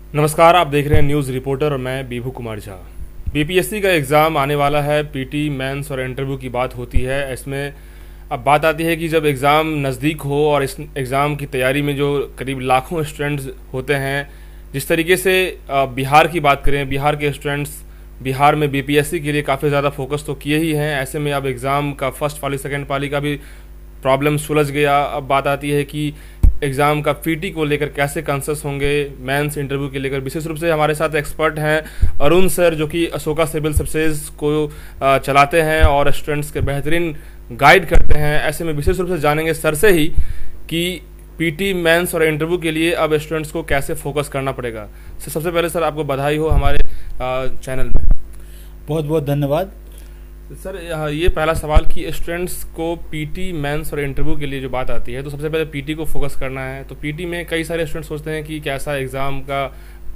नमस्कार, आप देख रहे हैं न्यूज़ रिपोर्टर और मैं बीभू कुमार झा। बीपीएससी का एग्ज़ाम आने वाला है। पीटी, मेंस और इंटरव्यू की बात होती है। इसमें अब बात आती है कि जब एग्ज़ाम नज़दीक हो और इस एग्ज़ाम की तैयारी में जो करीब लाखों स्टूडेंट्स होते हैं, जिस तरीके से बिहार की बात करें, बिहार के स्टूडेंट्स बिहार में बीपीएससी के लिए काफ़ी ज़्यादा फोकस तो किए ही हैं। ऐसे में अब एग्ज़ाम का फर्स्ट पाली सेकेंड पाली का भी प्रॉब्लम सुलझ गया। अब बात आती है कि एग्ज़ाम का पीटी को लेकर कैसे कंसस होंगे, मेंस इंटरव्यू के लेकर। विशेष रूप से हमारे साथ एक्सपर्ट हैं अरुण सर, जो कि अशोका सिविल सर्विसेज को चलाते हैं और स्टूडेंट्स के बेहतरीन गाइड करते हैं। ऐसे में विशेष रूप से जानेंगे सर से ही कि पीटी, मेंस और इंटरव्यू के लिए अब स्टूडेंट्स को कैसे फोकस करना पड़ेगा। सबसे पहले सर आपको बधाई हो हमारे चैनल में। बहुत बहुत धन्यवाद सर। ये पहला सवाल कि स्टूडेंट्स को पीटी, मेंस और इंटरव्यू के लिए जो बात आती है, तो सबसे पहले पीटी को फोकस करना है। तो पीटी में कई सारे स्टूडेंट्स सोचते हैं कि कैसा एग्ज़ाम का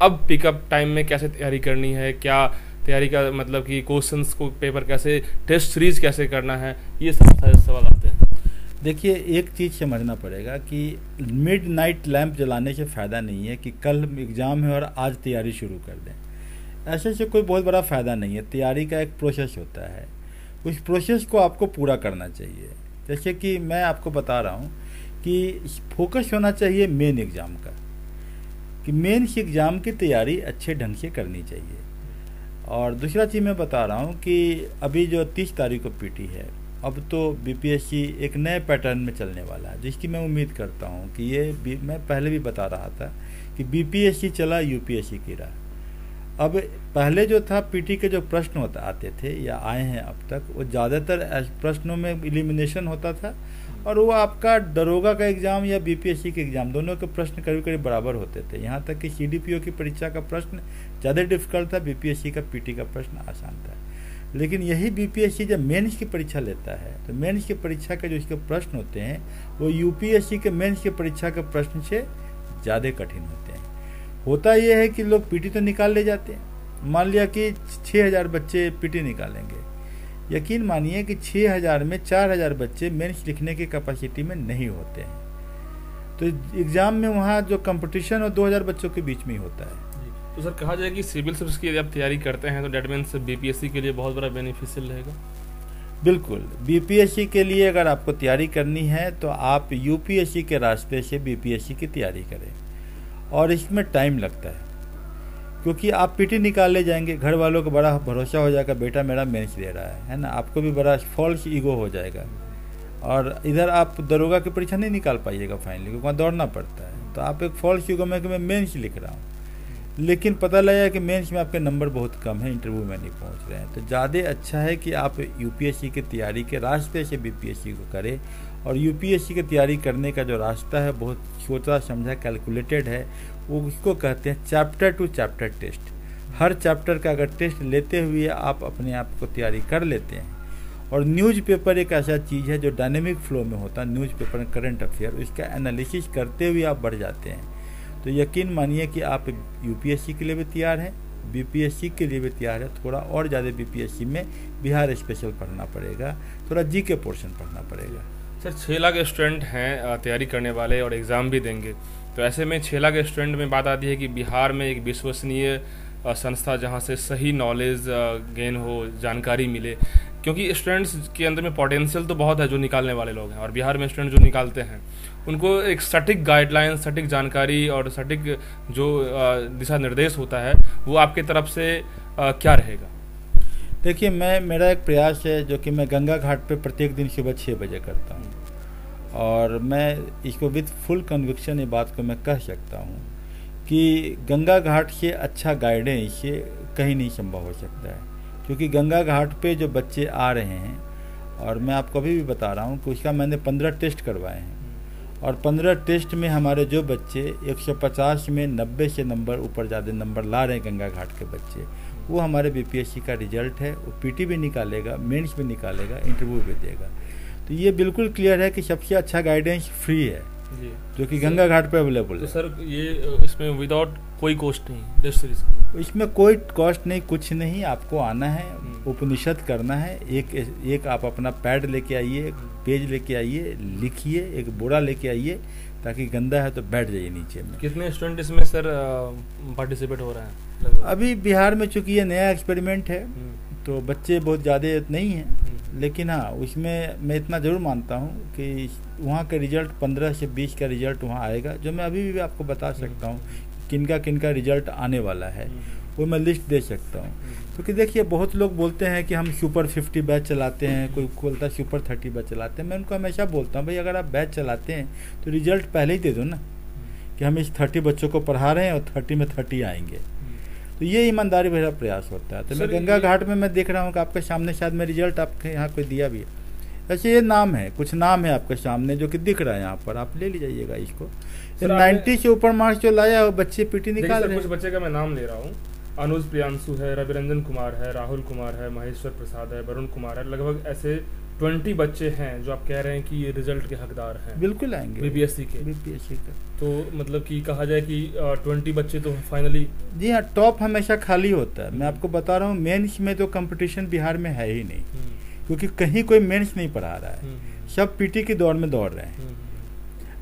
अब पिकअप टाइम में कैसे तैयारी करनी है, क्या तैयारी का मतलब कि क्वेश्चंस को पेपर कैसे, टेस्ट सीरीज कैसे करना है, ये सब सारे सवाल आते हैं। देखिए, एक चीज़ समझना पड़ेगा कि मिड नाइट लैंप जलाने से फ़ायदा नहीं है कि कल एग्ज़ाम है और आज तैयारी शुरू कर दें। ऐसे से कोई बहुत बड़ा फ़ायदा नहीं है। तैयारी का एक प्रोसेस होता है, उस प्रोसेस को आपको पूरा करना चाहिए। जैसे कि मैं आपको बता रहा हूँ कि फोकस होना चाहिए मेन एग्ज़ाम का, कि मेन एग्ज़ाम की तैयारी अच्छे ढंग से करनी चाहिए। और दूसरा चीज़ मैं बता रहा हूँ कि अभी जो 30 तारीख को पीटी है, अब तो बीपीएससी एक नए पैटर्न में चलने वाला है, जिसकी मैं उम्मीद करता हूँ कि ये मैं पहले भी बता रहा था कि बीपीएससी चला यूपीएससी की राह। अब पहले जो था पीटी के जो प्रश्न आते थे या आए हैं अब तक, वो ज़्यादातर प्रश्नों में एलिमिनेशन होता था और वो आपका दरोगा का एग्ज़ाम या बीपीएससी के एग्ज़ाम दोनों के प्रश्न करीब करीब बराबर होते थे। यहाँ तक कि सीडीपीओ की परीक्षा का प्रश्न ज़्यादा डिफिकल्ट था, बीपीएससी का पीटी का प्रश्न आसान था। लेकिन यही बीपीएससी जब मेंस की परीक्षा लेता है तो मेंस की परीक्षा के जो इसके प्रश्न होते हैं वो यूपीएससी के मेंस की परीक्षा के प्रश्न से ज़्यादा कठिन होते हैं। होता यह है कि लोग पीटी तो निकाल ले जाते हैं। मान लिया कि 6000 बच्चे पीटी निकालेंगे, यकीन मानिए कि 6000 में 4000 बच्चे मेंस लिखने की कैपेसिटी में नहीं होते हैं। तो एग्ज़ाम में वहाँ जो कंपटीशन हो 2000 बच्चों के बीच में ही होता है। तो सर कहा जाए कि सिविल सर्विस की आप तैयारी करते हैं तो डेट मीन्स बीपीएससी के लिए बहुत बड़ा बेनिफिशियल रहेगा। बिल्कुल, बीपीएससी के लिए अगर आपको तैयारी करनी है तो आप यूपीएससी के रास्ते से बीपीएससी की तैयारी करें। और इसमें टाइम लगता है, क्योंकि आप पीटी निकाल ले जाएंगे, घर वालों को बड़ा भरोसा हो जाएगा, बेटा मेरा मेंस दे रहा है ना। आपको भी बड़ा फॉल्स ईगो हो जाएगा और इधर आप दरोगा की परीक्षा नहीं निकाल पाइएगा फाइनली, क्योंकि वहाँ दौड़ना पड़ता है। तो आप एक फॉल्स ईगो में कि मैं मेंस लिख रहा हूँ, लेकिन पता लगा कि मेंस में आपके नंबर बहुत कम है, इंटरव्यू में नहीं पहुंच रहे हैं। तो ज़्यादा अच्छा है कि आप यूपीएससी की तैयारी के रास्ते से बीपीएससी को करें। और यूपीएससी की तैयारी करने का जो रास्ता है बहुत सोचा समझा कैलकुलेटेड है। वो उसको कहते हैं चैप्टर टू चैप्टर टेस्ट। हर चैप्टर का अगर टेस्ट लेते हुए आप अपने आप को तैयारी कर लेते हैं, और न्यूज़पेपर एक ऐसा चीज़ है जो डायनेमिक फ्लो में होता है, न्यूज़पेपर करंट अफेयर, उसका एनालिसिस करते हुए आप बढ़ जाते हैं। तो यकीन मानिए कि आप यूपीएससी के लिए भी तैयार हैं, बीपीएससी के लिए भी तैयार है। थोड़ा और ज़्यादा बीपीएससी में बिहार स्पेशल पढ़ना पड़ेगा, थोड़ा जीके पोर्शन पढ़ना पड़ेगा। सर 6 लाख स्टूडेंट हैं तैयारी करने वाले और एग्ज़ाम भी देंगे, तो ऐसे में 6 लाख स्टूडेंट में बात आती है कि बिहार में एक विश्वसनीय संस्था जहां से सही नॉलेज गेन हो, जानकारी मिले, क्योंकि स्टूडेंट्स के अंदर में पोटेंशियल तो बहुत है जो निकालने वाले लोग हैं, और बिहार में स्टूडेंट जो निकालते हैं उनको एक सटीक गाइडलाइन, सटीक जानकारी और सटीक जो दिशा निर्देश होता है वो आपकी तरफ से क्या रहेगा? देखिए, मेरा एक प्रयास है जो कि मैं गंगा घाट पे प्रत्येक दिन सुबह 6 बजे करता हूँ, और मैं इसको विद फुल कन्विक्शन ये बात को मैं कह सकता हूँ कि गंगा घाट से अच्छा गाइडेंस कहीं नहीं संभव हो सकता है। क्योंकि गंगा घाट पे जो बच्चे आ रहे हैं, और मैं आपको अभी भी बता रहा हूँ कि उसका मैंने 15 टेस्ट करवाए हैं, और 15 टेस्ट में हमारे जो बच्चे 150 में 90 से नंबर ऊपर ज़्यादा नंबर ला रहे हैं गंगा घाट के बच्चे, वो हमारे बीपीएससी का रिजल्ट है। वो पीटी भी निकालेगा, मेंस भी निकालेगा, इंटरव्यू भी देगा। तो ये बिल्कुल क्लियर है कि सबसे अच्छा गाइडेंस फ्री है जी, जो कि गंगा घाट पर अवेलेबल है। तो सर ये इसमें विदाउट कोई कॉस्ट नहीं, टेस्ट सीरीज इसमें कोई कॉस्ट नहीं, कुछ नहीं। आपको आना है, उपनिषद करना है। एक आप अपना पैड लेके आइए, पेज लेके आइए, लिखिए, एक बोरा लेके आइए, ताकि गंदा है तो बैठ जाइए नीचे में। कितने स्टूडेंट इसमें सर पार्टिसिपेट हो रहे हैं लगभग? अभी बिहार में चूंकि ये नया एक्सपेरिमेंट है तो बच्चे बहुत ज़्यादा नहीं हैं, लेकिन हाँ उसमें मैं इतना ज़रूर मानता हूँ कि वहाँ का रिजल्ट 15 से 20 का रिजल्ट वहाँ आएगा, जो मैं अभी भी आपको बता सकता हूँ किनका रिजल्ट आने वाला है, वो मैं लिस्ट दे सकता हूँ। क्योंकि देखिए बहुत लोग बोलते हैं कि हम सुपर 50 बैच चलाते हैं, कोई बोलता है सुपर 30 बैच चलाते हैं। मैं उनको हमेशा बोलता हूँ भाई अगर आप बैच चलाते हैं तो रिजल्ट पहले ही दे दो ना कि हम इस 30 बच्चों को पढ़ा रहे हैं और 30 में 30 आएंगे। तो ये ईमानदारी भरा प्रयास होता है। तो मैं गंगा घाट में मैं देख रहा हूँ कि आपके सामने शायद मैं रिजल्ट आपके यहाँ कोई दिया भी है, ऐसे ये नाम है, कुछ नाम है आपके सामने जो कि दिख रहा है यहाँ पर, आप ले लीजिएगा इसको। 90 से ऊपर मार्क्स जो लाया वो बच्चे पीटी निकाल रहे हैं। कुछ बच्चे का मैं नाम ले रहा हूँ, अनुज प्रियांशु है, रविरंजन कुमार है, राहुल कुमार है, महेश्वर प्रसाद है, वरुण कुमार है, लगभग ऐसे 20 बच्चे हैं जो आप कह रहे हैं कि ये रिजल्ट के हकदार हैं। बिल्कुल आएंगे बीपीएससी के। बीपीएससी का तो मतलब कि कहा जाए कि 20 बच्चे तो फाइनली। जी हाँ, टॉप हमेशा खाली होता है। मैं आपको बता रहा हूँ मेंस में तो कंपटीशन बिहार में है ही नहीं, क्योंकि कहीं कोई मेंस नहीं पढ़ा रहा है, सब पीटी की दौड़ में दौड़ रहे हैं।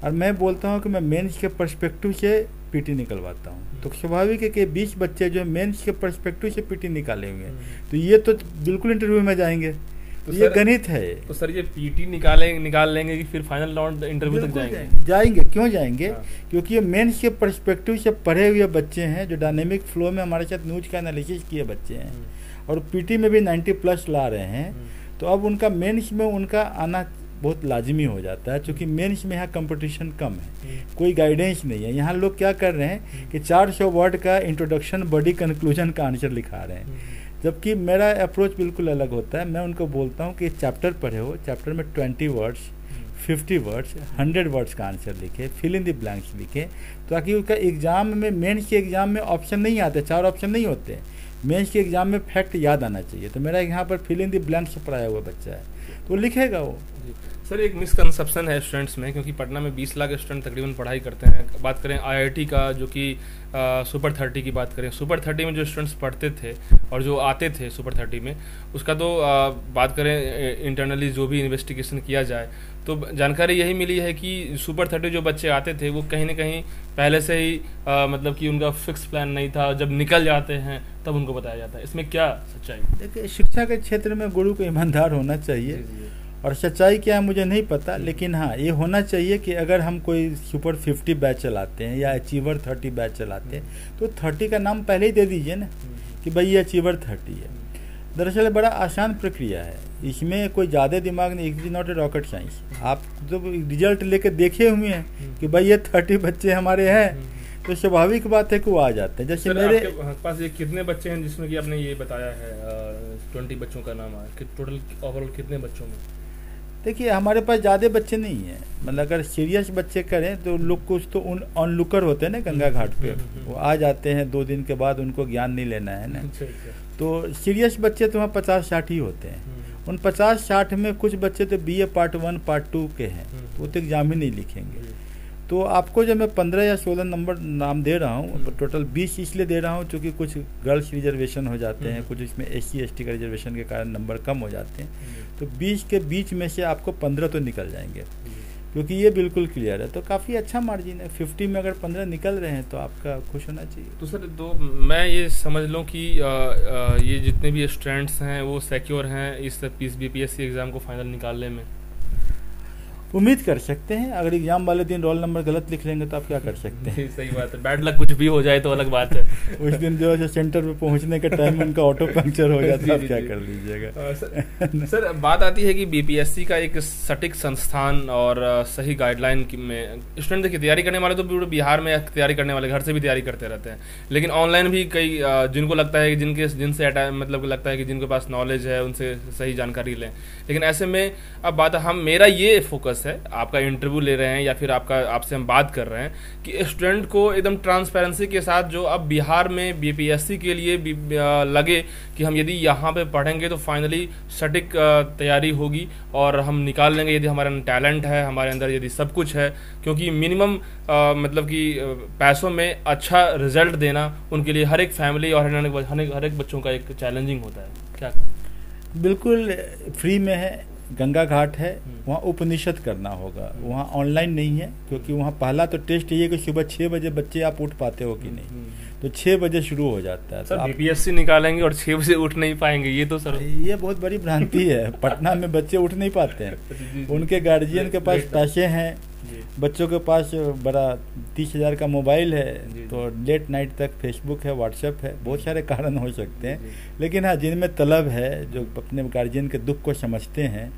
और मैं बोलता हूँ कि मैं मेंस के पर्सपेक्टिव से पीटी निकलवाता हूँ, तो स्वाभाविक है कि 20 बच्चे जो मेंस के पर्सपेक्टिव से पीटी निकाले हुए हैं तो ये तो बिल्कुल इंटरव्यू में जाएंगे। तो ये गणित है। तो सर ये पीटी निकाल लेंगे कि फिर फाइनल राउंड इंटरव्यू तक जाएंगे? क्यों जाएंगे? हाँ। क्योंकि ये मेंस के पर्सपेक्टिव से पढ़े हुए बच्चे हैं जो डायनेमिक फ्लो में हमारे साथ न्यूज का एनालिसिस किए बच्चे हैं और पीटी में भी 90+ ला रहे हैं। तो अब उनका मेंस में उनका आना बहुत लाजमी हो जाता है, क्योंकि मेंस में यहाँ कंपटीशन कम है, कोई गाइडेंस नहीं है। यहाँ लोग क्या कर रहे हैं कि 400 वर्ड का इंट्रोडक्शन बॉडी कंक्लूजन का आंसर लिखा रहे हैं, जबकि मेरा अप्रोच बिल्कुल अलग होता है। मैं उनको बोलता हूँ कि चैप्टर पढ़े हो, चैप्टर में 20 वर्ड्स 50 वर्ड्स 100 वर्ड्स का आंसर लिखे, फिल इन द ब्लैंक्स लिखे, ताकि उसका एग्जाम में मेंस के एग्जाम में ऑप्शन नहीं आते, 4 ऑप्शन नहीं होते, मेंस के एग्जाम में फैक्ट याद आना चाहिए। तो मेरा यहाँ पर फिल इन द ब्लैंक्स पढ़ाया हुआ बच्चा है तो लिखेगा वो। सर एक मिसकंसेप्शन है स्टूडेंट्स में, क्योंकि पटना में 20 लाख स्टूडेंट तकरीबन पढ़ाई करते हैं। बात करें आईआईटी का, जो कि सुपर 30 की बात करें, सुपर 30 में जो स्टूडेंट्स पढ़ते थे और जो आते थे सुपर 30 में, उसका तो बात करें इंटरनली जो भी इन्वेस्टिगेशन किया जाए तो जानकारी यही मिली है कि सुपर 30 जो बच्चे आते थे वो कहीं ना कहीं पहले से ही मतलब कि उनका फिक्स प्लान नहीं था, जब निकल जाते हैं तब उनको बताया जाता है। इसमें क्या सच्चाई? देखिए शिक्षा के क्षेत्र में गुरु को ईमानदार होना चाहिए, और सच्चाई क्या है मुझे नहीं पता, लेकिन हाँ ये होना चाहिए कि अगर हम कोई सुपर 50 बैच चलाते हैं या अचीवर 30 बैच चलाते हैं तो 30 का नाम पहले ही दे दीजिए ना कि भाई ये अचीवर 30 है। दरअसल बड़ा आसान प्रक्रिया है, इसमें कोई ज़्यादा दिमाग नहीं, it is not a rocket science. आप जब रिजल्ट लेके देखे हुए हैं कि भाई ये 30 बच्चे हमारे हैं तो स्वाभाविक बात है कि वो आ जाते हैं। जैसे मेरे पास ये कितने बच्चे हैं जिसमें कि आपने ये बताया है 20 बच्चों का नाम आया, कि टोटल ओवरऑल कितने बच्चों में? देखिए हमारे पास ज़्यादा बच्चे नहीं हैं, मतलब अगर सीरियस बच्चे करें तो लोग कुछ तो ऑन लुकर होते हैं ना गंगा घाट पे, वो आ जाते हैं 2 दिन के बाद, उनको ज्ञान नहीं लेना है ना। तो सीरियस बच्चे तो वहाँ 50-60 ही होते हैं। उन 50-60 में कुछ बच्चे तो BA पार्ट 1 पार्ट 2 के हैं, तो वो तो एग्जाम ही नहीं लिखेंगे। तो आपको जब मैं 15 या 16 नंबर नाम दे रहा हूँ तो टोटल 20 इसलिए दे रहा हूँ क्योंकि कुछ गर्ल्स रिजर्वेशन हो जाते हैं, कुछ इसमें SC ST का रिजर्वेशन के कारण नंबर कम हो जाते हैं। तो 20 के बीच में से आपको 15 तो निकल जाएंगे, क्योंकि ये बिल्कुल क्लियर है। तो काफ़ी अच्छा मार्जिन है, 50 में अगर 15 निकल रहे हैं तो आपका खुश होना चाहिए। तो सर तो मैं ये समझ लूँ कि ये जितने भी स्टूडेंट्स हैं वो सिक्योर हैं इस BPSC एग्ज़ाम को फाइनल निकालने में? उम्मीद कर सकते हैं। अगर एग्जाम वाले दिन रोल नंबर गलत लिख लेंगे तो आप क्या कर सकते हैं? सही बात है, बैड लक कुछ भी हो जाए तो अलग बात है। उस दिन जो है सेंटर पे पहुंचने के टाइम उनका ऑटो पंक्चर हो जाता है, आप क्या कर लीजिएगा? सर बात आती है कि BPSC का एक सटीक संस्थान और सही गाइडलाइन में स्टूडेंट देखिए तैयारी करने वाले तो पूरे बिहार में तैयारी करने वाले घर से भी तैयारी करते रहते हैं, लेकिन ऑनलाइन भी कई जिनको लगता है कि जिनसे मतलब लगता है कि जिनके पास नॉलेज है उनसे सही जानकारी लें। लेकिन ऐसे में अब बात मेरा ये फोकस है, आपका इंटरव्यू ले रहे हैं या फिर आपसे हम बात कर रहे हैं कि स्टूडेंट को एकदम ट्रांसपेरेंसी के साथ जो अब बिहार में BPSC के लिए लगे कि हम यदि यहाँ पे पढ़ेंगे तो फाइनली सटीक तैयारी होगी और हम निकाल लेंगे यदि हमारे अंदर टैलेंट है, हमारे अंदर यदि सब कुछ है। क्योंकि मिनिमम मतलब कि पैसों में अच्छा रिजल्ट देना उनके लिए हर एक फैमिली और हर एक बच्चों का एक चैलेंजिंग होता है। क्या बिल्कुल फ्री में है, गंगा घाट है, वहाँ उपनिषद करना होगा, वहाँ ऑनलाइन नहीं है, क्योंकि वहाँ पहला तो टेस्ट ये है कि सुबह 6 बजे बच्चे आप उठ पाते हो कि नहीं, तो 6 बजे शुरू हो जाता है। सर तो बीपीएससी निकालेंगे और 6 बजे उठ नहीं पाएंगे, ये तो सर ये बहुत बड़ी भ्रांति है। पटना में बच्चे उठ नहीं पाते हैं, उनके गार्जियन के पास पैसे हैं, बच्चों के पास बड़ा 30,000 का मोबाइल है, तो लेट नाइट तक फेसबुक है, व्हाट्सएप है, बहुत सारे कारण हो सकते हैं। लेकिन हाँ, जिनमें तलब है, जो अपने गार्जियन के दुख को समझते हैं,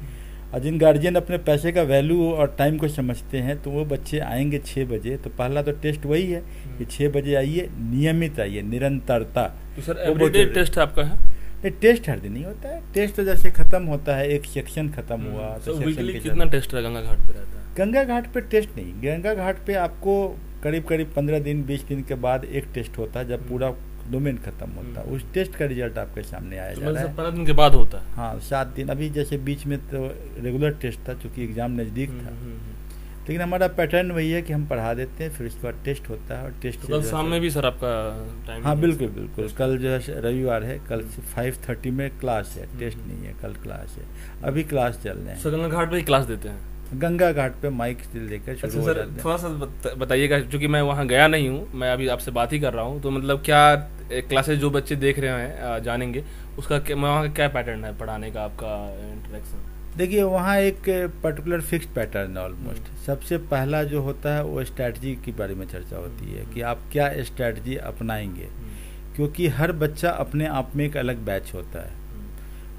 और जिन गार्जियन अपने पैसे का वैल्यू और टाइम को समझते हैं, तो वो बच्चे आएंगे 6 बजे। तो पहला तो टेस्ट वही है कि 6 बजे आइए, नियमित आइए, निरंतरता। तो सर एवरीडे टेस्ट आपका है? टेस्ट हर दिन नहीं होता है, टेस्ट तो जैसे खत्म होता है, एक सेक्शन खत्म हुआ तो वीकली कितना टेस्ट गंगा घाट पे रहता है? गंगा घाट पे टेस्ट नहीं, गंगा घाट पे आपको करीब 15 दिन 20 दिन के बाद एक टेस्ट होता है, जब पूरा डोमेन खत्म होता है। उस टेस्ट का रिजल्ट आपके सामने आया जा रहा है। 15 दिन के बाद होता है? हाँ, 7 दिन। अभी जैसे बीच में तो रेगुलर टेस्ट था, चूँकि एग्जाम नज़दीक था, लेकिन हमारा पैटर्न वही है कि हम पढ़ा देते हैं, फिर उसके बाद टेस्ट होता है। और टेस्ट तो कल शाम में भी सर आपका टाइम? हाँ बिल्कुल बिल्कुल, कल जो है रविवार है, कल 5:30 में क्लास है, टेस्ट नहीं है, कल क्लास है, अभी क्लास चल रहे हैं। गंगा घाट पे ही क्लास देते हैं? गंगा घाट पे माइक लेकर शुरू हो जाते हैं। थोड़ा सा बताइएगा, क्योंकि मैं वहाँ गया नहीं हूँ, मैं अभी आपसे बात ही कर रहा हूँ, तो मतलब क्या क्लासेस जो बच्चे देख रहे हैं जानेंगे उसका वहाँ का क्या पैटर्न है पढ़ाने का, आपका इंटरेक्शन? देखिए, वहाँ एक पर्टिकुलर फिक्स्ड पैटर्न है ऑलमोस्ट। सबसे पहला जो होता है वो स्ट्रैटेजी के बारे में चर्चा होती है कि आप क्या स्ट्रैटेजी अपनाएंगे, क्योंकि हर बच्चा अपने आप में एक अलग बैच होता है।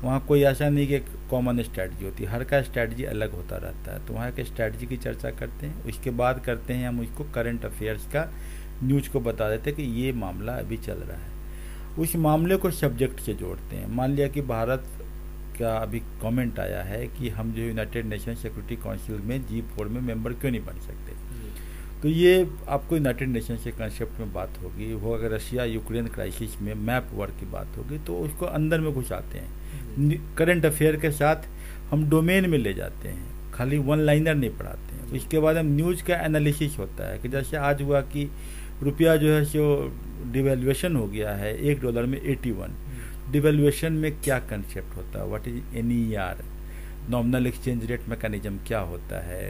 वहाँ कोई ऐसा नहीं कि एक कॉमन स्ट्रैटेजी होती है, हर का स्ट्रैटेजी अलग होता रहता है। तो वहाँ के स्ट्रैटेजी की चर्चा करते हैं, उसके बाद करते हैं हम उसको करंट अफेयर्स का, न्यूज को बता देते हैं कि ये मामला अभी चल रहा है। उस मामले को सब्जेक्ट से जोड़ते हैं। मान लिया कि भारत का अभी कमेंट आया है कि हम जो यूनाइटेड नेशन सिक्योरिटी काउंसिल में G4 में मेंबर क्यों नहीं बन सकते, तो ये आपको यूनाइटेड नेशन के कंसेप्ट में बात होगी। वो अगर रशिया यूक्रेन क्राइसिस में मैप वर्क की बात होगी, तो उसको अंदर में घुसाते हैं। करंट अफेयर के साथ हम डोमेन में ले जाते हैं, खाली वन लाइनर नहीं पढ़ाते हैं। उसके बाद हम न्यूज़ का एनालिसिस होता है कि जैसे आज हुआ कि रुपया जो है सो डिवेल्युएशन हो गया है, $1 में 81। डिवेल्युएशन में क्या कंसेप्ट होता है, what is NER, nominal exchange rate mechanism क्या होता है,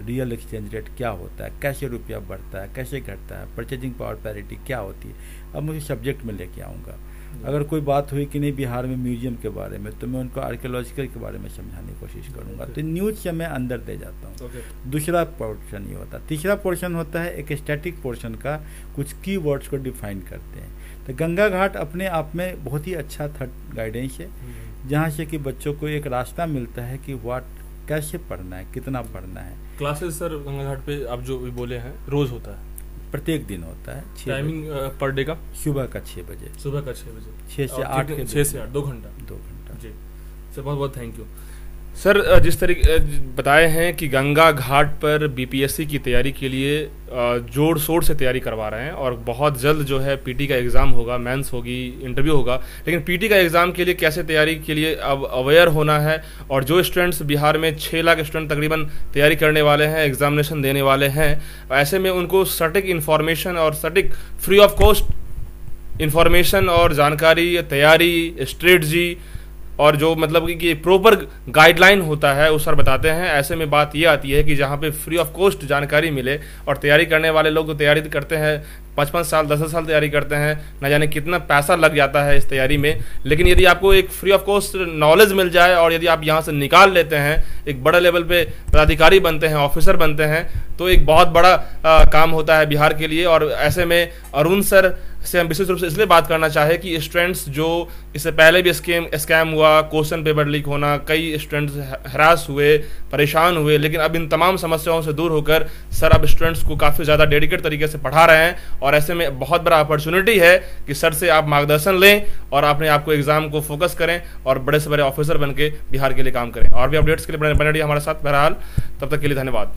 रियल एक्सचेंज रेट क्या होता है, कैसे रुपया बढ़ता है, कैसे घटता है, परचेजिंग पावर पैरिटी क्या होती है। अब मुझे सब्जेक्ट में लेके आऊँगा। अगर कोई बात हुई कि नहीं बिहार में म्यूजियम के बारे में, तो मैं उनको आर्कियोलॉजिकल के बारे में समझाने की कोशिश करूँगा। तो न्यूज़ से मैं अंदर ले जाता हूँ। दूसरा पोर्शन ये होता है। तीसरा पोर्शन होता है एक स्टैटिक पोर्शन का, कुछ की वर्ड्स को डिफाइन करते हैं। तो गंगा घाट अपने आप में बहुत ही अच्छा थर्ड गाइडेंस है, जहाँ से कि बच्चों को एक रास्ता मिलता है कि कैसे पढ़ना है, कितना पढ़ना है। क्लासेस सर गंगा घाट पे आप जो भी बोले हैं रोज होता है? प्रत्येक दिन होता है। टाइमिंग पर डे का? सुबह का 6 बजे। सुबह का 6 बजे, 6 से 8 6 से 8 2 घंटा। 2 घंटा जी सर, बहुत बहुत थैंक यू सर। जिस तरीके बताए हैं कि गंगा घाट पर बीपीएससी की तैयारी के लिए जोर शोर से तैयारी करवा रहे हैं, और बहुत जल्द जो है पीटी का एग्ज़ाम होगा, मेंस होगी, इंटरव्यू होगा। लेकिन पीटी का एग्ज़ाम के लिए कैसे तैयारी के लिए अब अवेयर होना है, और जो स्टूडेंट्स बिहार में 6 लाख स्टूडेंट तकरीबन तैयारी करने वाले हैं, एग्जामिनेशन देने वाले हैं, ऐसे में उनको सटीक इन्फॉर्मेशन और सटीक फ्री ऑफ कॉस्ट इन्फॉर्मेशन और जानकारी, तैयारी, स्ट्रेटजी और जो मतलब कि प्रॉपर गाइडलाइन होता है उस सर बताते हैं। ऐसे में बात ये आती है कि जहाँ पे फ्री ऑफ कॉस्ट जानकारी मिले, और तैयारी करने वाले लोग तो तैयारी करते हैं 55 साल 10 साल तैयारी करते हैं, न जाने कितना पैसा लग जाता है इस तैयारी में। लेकिन यदि आपको एक फ्री ऑफ कॉस्ट नॉलेज मिल जाए, और यदि आप यहाँ से निकाल लेते हैं, एक बड़े लेवल पे पदाधिकारी बनते हैं, ऑफिसर बनते हैं, तो एक बहुत बड़ा काम होता है बिहार के लिए। और ऐसे में अरुण सर से हम विशेष रूप से इसलिए बात करना चाहे कि स्टूडेंट्स जो इससे पहले भी स्कैम हुआ, क्वेश्चन पेपर लीक होना, कई स्टूडेंट्स हरास हुए, परेशान हुए, लेकिन अब इन तमाम समस्याओं से दूर होकर सर अब स्टूडेंट्स को काफ़ी ज़्यादा डेडिकेट तरीके से पढ़ा रहे हैं। और ऐसे में बहुत बड़ा अपॉर्चुनिटी है कि सर से आप मार्गदर्शन लें और अपने आप को एग्जाम को फोकस करें और बड़े से बड़े ऑफिसर बन के बिहार के लिए काम करें। और भी अपडेट्स के लिए बने रहिए हमारे साथ। बहरहाल तब तक के लिए धन्यवाद।